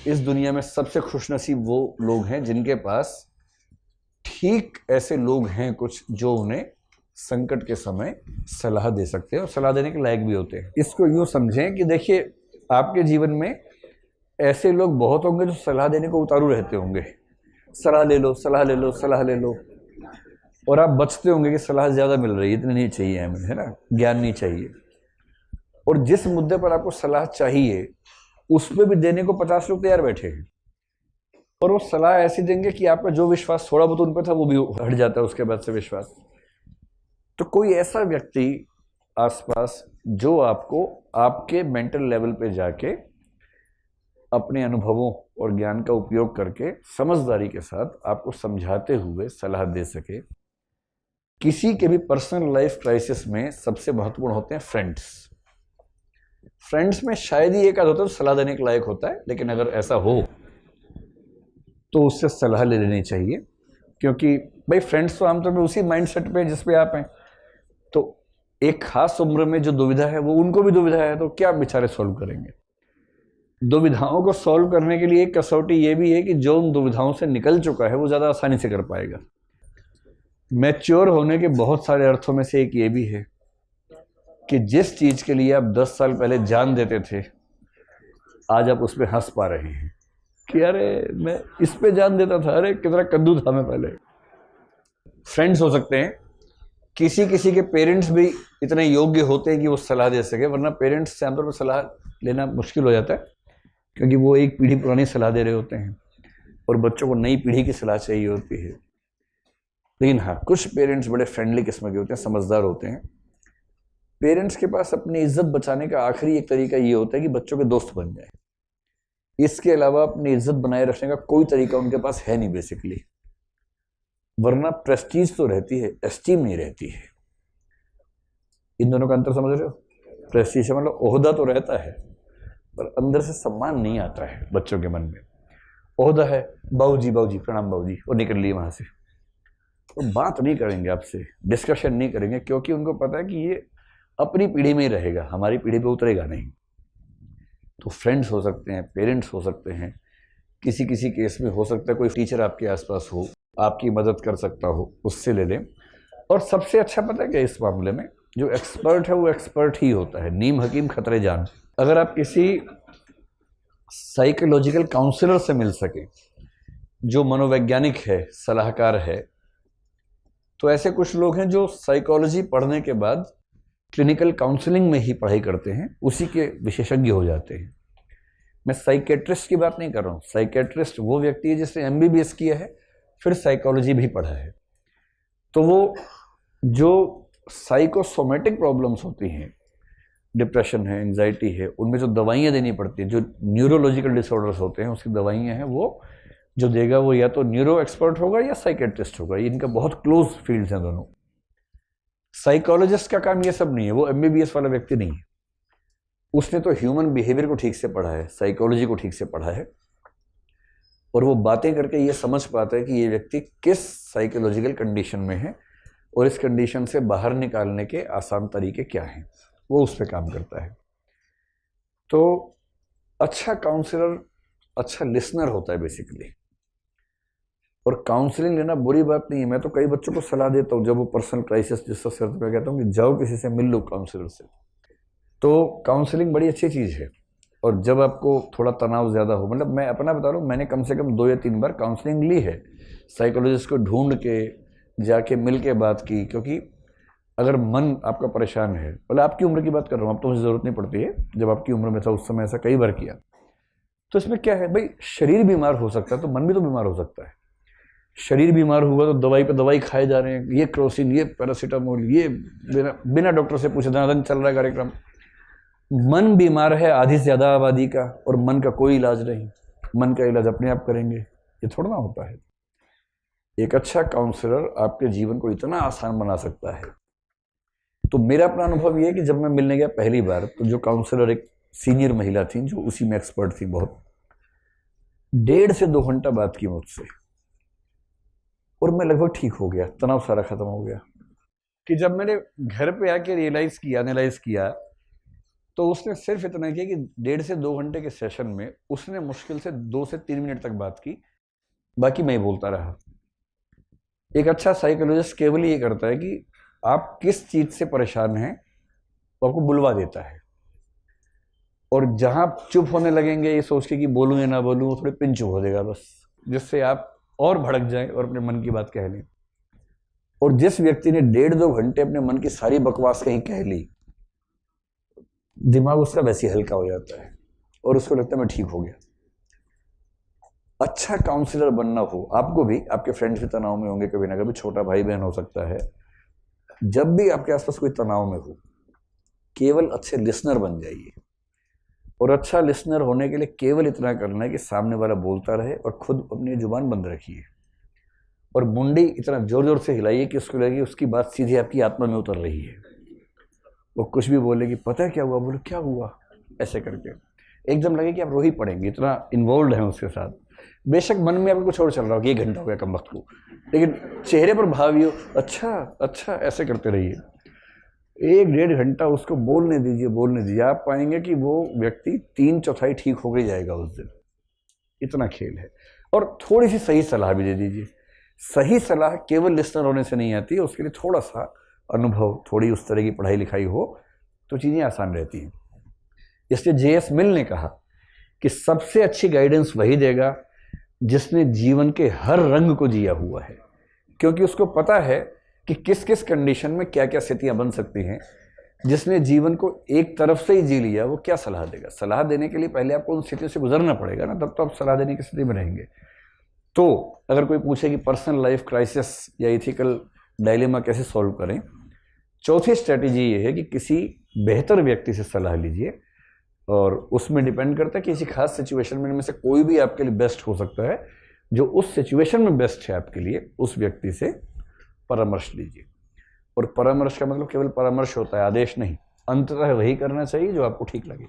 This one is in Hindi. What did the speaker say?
इस दुनिया में सबसे खुशनसीब वो लोग हैं जिनके पास ठीक ऐसे लोग हैं कुछ जो उन्हें संकट के समय सलाह दे सकते हैं और सलाह देने के लायक भी होते हैं। इसको यूं समझें कि देखिए, आपके जीवन में ऐसे लोग बहुत होंगे जो सलाह देने को उतारू रहते होंगे, सलाह ले लो, सलाह ले लो, सलाह ले लो, और आप बचते होंगे कि सलाह ज़्यादा मिल रही है, इतनी नहीं चाहिए हमें, है ना, ज्ञान नहीं चाहिए। और जिस मुद्दे पर आपको सलाह चाहिए उस पर भी देने को 50 लोग तैयार बैठे हैं, और वो सलाह ऐसी देंगे कि आपका जो विश्वास थोड़ा बहुत उन पर था वो भी हट जाता है उसके बाद से विश्वास। तो कोई ऐसा व्यक्ति आसपास जो आपको आपके मेंटल लेवल पे जाके अपने अनुभवों और ज्ञान का उपयोग करके समझदारी के साथ आपको समझाते हुए सलाह दे सके। किसी के भी पर्सनल लाइफ क्राइसिस में सबसे महत्वपूर्ण होते हैं फ्रेंड्स। फ्रेंड्स में शायद ही एक आध होता है तो सलाह देने के लायक होता है, लेकिन अगर ऐसा हो तो उससे सलाह ले लेनी चाहिए, क्योंकि भाई फ्रेंड्स तो आमतौर पर उसी माइंडसेट पे जिस पे आप हैं। तो एक खास उम्र में जो दुविधा है वो उनको भी दुविधा है, तो क्या बेचारे सॉल्व करेंगे। दुविधाओं को सॉल्व करने के लिए एक कसौटी ये भी है कि जो उन दुविधाओं से निकल चुका है वो ज़्यादा आसानी से कर पाएगा। मैच्योर होने के बहुत सारे अर्थों में से एक ये भी है कि जिस चीज़ के लिए आप 10 साल पहले जान देते थे, आज आप उस पर हंस पा रहे हैं कि अरे मैं इस पे जान देता था, अरे कितना कद्दू था मैं पहले। फ्रेंड्स हो सकते हैं, किसी किसी के पेरेंट्स भी इतने योग्य होते हैं कि वो सलाह दे सके, वरना पेरेंट्स से आमतौर पर सलाह लेना मुश्किल हो जाता है, क्योंकि वो एक पीढ़ी पुरानी सलाह दे रहे होते हैं और बच्चों को नई पीढ़ी की सलाह चाहिए होती है। लेकिन हाँ, कुछ पेरेंट्स बड़े फ्रेंडली किस्म के होते हैं, समझदार होते हैं। पेरेंट्स के पास अपनी इज्जत बचाने का आखिरी एक तरीका ये होता है कि बच्चों के दोस्त बन जाए। इसके अलावा अपनी इज्जत बनाए रखने का कोई तरीका उनके पास है नहीं बेसिकली, वरना प्रेस्टीज तो रहती है, एस्टीम नहीं रहती है। इन दोनों का अंतर समझ रहे हो? प्रेस्टीज मतलब ओहदा तो रहता है पर अंदर से सम्मान नहीं आता है बच्चों के मन में। ओहदा है, बाबूजी बाबूजी प्रणाम बाबूजी, और निकल लिए वहां से, तो बात नहीं करेंगे आपसे, डिस्कशन नहीं करेंगे, क्योंकि उनको पता है कि ये अपनी पीढ़ी में ही रहेगा, हमारी पीढ़ी पे उतरेगा नहीं। तो फ्रेंड्स हो सकते हैं, पेरेंट्स हो सकते हैं, किसी किसी केस में हो सकता है कोई टीचर आपके आसपास हो, आपकी मदद कर सकता हो, उससे ले लें। और सबसे अच्छा पता है क्या, इस मामले में जो एक्सपर्ट है वो एक्सपर्ट ही होता है, नीम हकीम खतरे जान। अगर आप किसी साइकोलॉजिकल काउंसलर से मिल सके जो मनोवैज्ञानिक है, सलाहकार है, तो ऐसे कुछ लोग हैं जो साइकोलॉजी पढ़ने के बाद क्लिनिकल काउंसलिंग में ही पढ़ाई करते हैं, उसी के विशेषज्ञ हो जाते हैं। मैं साइकेट्रिस्ट की बात नहीं कर रहा हूँ। साइकेट्रिस्ट वो व्यक्ति है जिसने MBBS किया है फिर साइकोलॉजी भी पढ़ा है। तो वो जो साइकोसोमेटिक प्रॉब्लम्स होती हैं, डिप्रेशन है, एंजाइटी है, उनमें जो दवाइयाँ देनी पड़ती हैं, जो न्यूरोलॉजिकल डिसऑर्डर्स होते हैं उसकी दवाइयाँ हैं, वो जो देगा वो या तो न्यूरो एक्सपर्ट होगा या साइकेट्रिस्ट होगा। इनका बहुत क्लोज फील्ड्स हैं दोनों। साइकोलॉजिस्ट का काम ये सब नहीं है, वो MBBS वाला व्यक्ति नहीं है। उसने तो ह्यूमन बिहेवियर को ठीक से पढ़ा है, साइकोलॉजी को ठीक से पढ़ा है, और वो बातें करके ये समझ पाता है कि ये व्यक्ति किस साइकोलॉजिकल कंडीशन में है और इस कंडीशन से बाहर निकालने के आसान तरीके क्या हैं, वो उस पर काम करता है। तो अच्छा काउंसलर अच्छा लिसनर होता है बेसिकली। और काउंसलिंग लेना बुरी बात नहीं है। मैं तो कई बच्चों को सलाह देता हूँ, जब वो पर्सनल क्राइसिस जिसका सिर पे, कहता हूँ कि जाओ किसी से मिल लो, काउंसलर से। तो काउंसलिंग बड़ी अच्छी चीज़ है। और जब आपको थोड़ा तनाव ज़्यादा हो, मतलब मैं अपना बता रहा हूँ, मैंने कम से कम 2 या 3 बार काउंसलिंग ली है, साइकोलॉजिस्ट को ढूंढ के जाके मिल के बात की। क्योंकि अगर मन आपका परेशान है, मतलब आपकी उम्र की बात कर रहा हूँ, अब तो मुझे ज़रूरत नहीं पड़ती है, जब आपकी उम्र में था उस समय ऐसा कई बार किया। तो इसमें क्या है भाई, शरीर बीमार हो सकता है तो मन भी तो बीमार हो सकता है। शरीर बीमार हुआ तो दवाई पे दवाई खाए जा रहे हैं, ये क्रोसिन, ये पैरासीटामोल, ये बिना डॉक्टर से पूछे धनाधन चल रहा है कार्यक्रम। मन बीमार है आधी से ज़्यादा आबादी का, और मन का कोई इलाज नहीं। मन का इलाज अपने आप करेंगे, ये थोड़ा ना होता है। एक अच्छा काउंसलर आपके जीवन को इतना आसान बना सकता है। तो मेरा अपना अनुभव ये है कि जब मैं मिलने गया पहली बार, तो जो काउंसलर एक सीनियर महिला थी जो उसी में एक्सपर्ट थी, बहुत 1.5 से 2 घंटा बात की मुझसे, और मैं लगभग ठीक हो गया, तनाव सारा खत्म हो गया। कि जब मैंने घर पे आके रियलाइज किया, एनालाइज किया तो उसने सिर्फ इतना किया कि 1.5 से 2 घंटे के सेशन में उसने मुश्किल से 2 से 3 मिनट तक बात की, बाकी मैं ही बोलता रहा। एक अच्छा साइकोलॉजिस्ट केवल ये करता है कि आप किस चीज से परेशान हैं वो आपको बुलवा देता है, और जहां चुप होने लगेंगे ये सोच के कि बोलूं या ना बोलूं, वो थोड़े पिन चुप हो जाएगा बस, जिससे आप और भड़क जाएं और अपने मन की बात कह लें। और जिस व्यक्ति ने 1.5-2 घंटे अपने मन की सारी बकवास कहीं कह ली, दिमाग उसका वैसे ही हल्का हो जाता है और उसको लगता है मैं ठीक हो गया। अच्छा काउंसलर बनना हो आपको भी, आपके फ्रेंड्स भी तनाव में होंगे कभी ना कभी, छोटा भाई बहन हो सकता है, जब भी आपके आसपास कोई तनाव में हो, केवल अच्छे लिसनर बन जाइए। और अच्छा लिसनर होने के लिए केवल इतना करना है कि सामने वाला बोलता रहे और खुद अपनी जुबान बंद रखिए, और मुंडी इतना जोर जोर से हिलाइए कि उसको लगे उसकी बात सीधे आपकी आत्मा में उतर रही है। वो कुछ भी बोले कि पता है क्या हुआ, बोलो क्या हुआ, ऐसे करके एकदम लगे कि आप रो ही पड़ेंगे, इतना इन्वॉल्व है उसके साथ। बेशक मन में आपको कुछ और चल रहा हो कि 1 घंटा हो गया कम वक्त को, लेकिन चेहरे पर भाव ही हो अच्छा अच्छा, ऐसे करते रहिए। 1-1.5 घंटा उसको बोलने दीजिए। आप पाएंगे कि वो व्यक्ति 3/4 ठीक हो गई जाएगा उस दिन। इतना खेल है। और थोड़ी सी सही सलाह भी दे दीजिए। सही सलाह केवल लिस्नर होने से नहीं आती है, उसके लिए थोड़ा सा अनुभव, थोड़ी उस तरह की पढ़ाई लिखाई हो तो चीज़ें आसान रहती हैं। इसलिए J.S. मिल ने कहा कि सबसे अच्छी गाइडेंस वही देगा जिसने जीवन के हर रंग को जिया हुआ है, क्योंकि उसको पता है कि किस किस कंडीशन में क्या क्या स्थितियां बन सकती हैं। जिसने जीवन को एक तरफ से ही जी लिया वो क्या सलाह देगा। सलाह देने के लिए पहले आपको उन स्थितियों से गुजरना पड़ेगा ना, तब तो आप सलाह देने की स्थिति में रहेंगे। तो अगर कोई पूछे कि पर्सनल लाइफ क्राइसिस या इथिकल डायलेमा कैसे सॉल्व करें, चौथी स्ट्रेटेजी ये है कि किसी बेहतर व्यक्ति से सलाह लीजिए, और उसमें डिपेंड करता है कि किसी खास सिचुएशन में इनमें से कोई भी आपके लिए बेस्ट हो सकता है। जो उस सिचुएशन में बेस्ट है आपके लिए, उस व्यक्ति से परामर्श लीजिए। और परामर्श का मतलब केवल परामर्श होता है, आदेश नहीं। अंततः वही करना चाहिए जो आपको ठीक लगे।